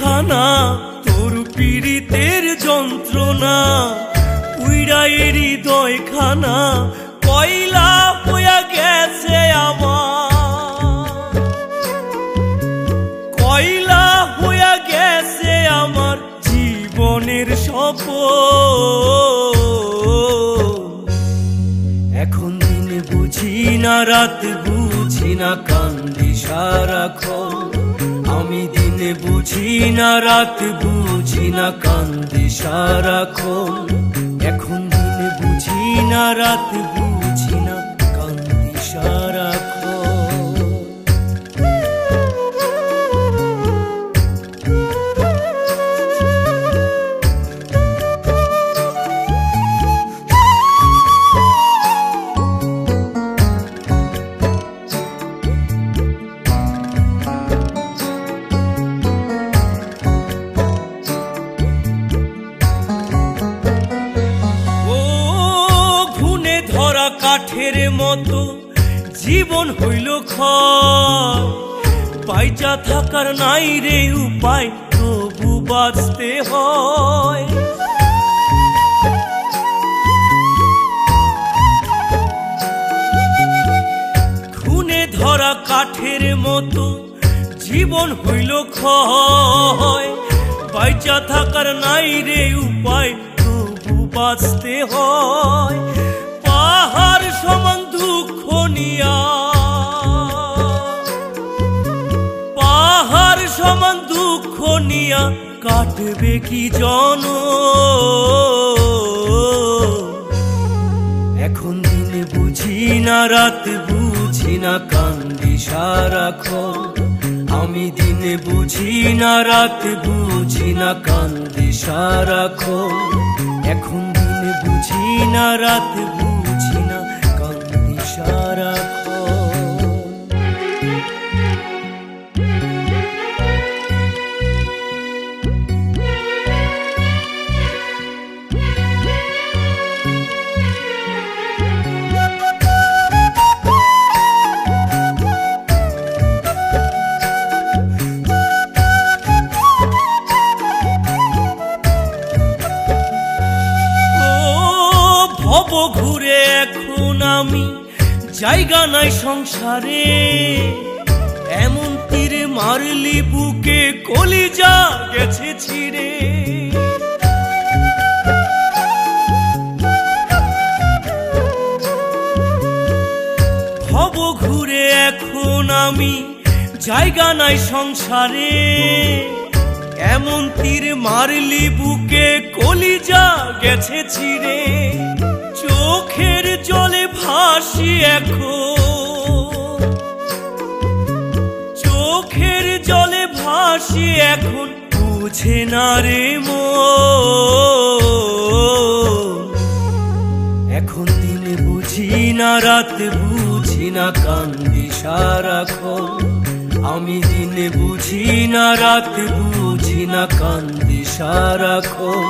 খানা, তোর পীড়িতের যন্ত্রণা উইড়াই হৃদয় খানা কয়লা হইয়া গেছে আমার, কয়লা হইয়া গেছে আমার জীবনের স্বপ্ন। এখন দিন বুঝি না, রাত বুঝি না, কান্দি সারাক্ষণ। আমি দিন বুঝি না, রাত বুঝি না, কান্দি সারাক্ষণ। এখন দিন বুঝি না, রাত বুঝি না, কান্দি সারাক্ষণ। কাঠের মতো জীবন হইল ক্ষয়, বাইচা থাকার নাই রে উপায়, তবু বাঁচতে হয়। খুনে ধরা কাঠের মতো জীবন হইল ক্ষয়, বাইচা থাকার নাই রে উপায়, তবু বাঁচতে হয়। পাহাড় সমান দুঃখ নিয়া, পাহাড় সমান দুঃখ নিয়া কাটবে কি জন। এখন দিন বুঝি না, রাত বুঝি না, কান্দি সারাক্ষণ। আমি দিন বুঝি না, রাত বুঝি না, কান্দি সারাক্ষণ। এখন দিন বুঝি না, রাত বুঝি না, কান্দি সারাক্ষণ। ভব ঘুরে এখন আমি জায়গা নাই সংসারে, এমন তীর মারলি বুকে কলিজা গেছে ছিঁড়ে। ভব ঘুরে এখন আমি জায়গা নাই সংসারে, এমন তীর মারলি বুকে কলিজা গেছে ছিঁড়ে। চোখের জলে ভাসি এখন, চোখের জলে ভাসি এখন, বুঝে না রে মন। এখন দিন বুঝি না, রাত বুঝি না, কান্দি সারাক্ষণ। আমি দিন বুঝি না, রাত বুঝি না, কান্দি সারাক্ষণ।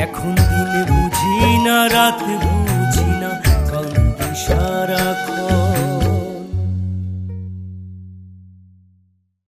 এখন দিন বুঝি না, রাত বুঝি না, কান্দি সারাক্ষণ।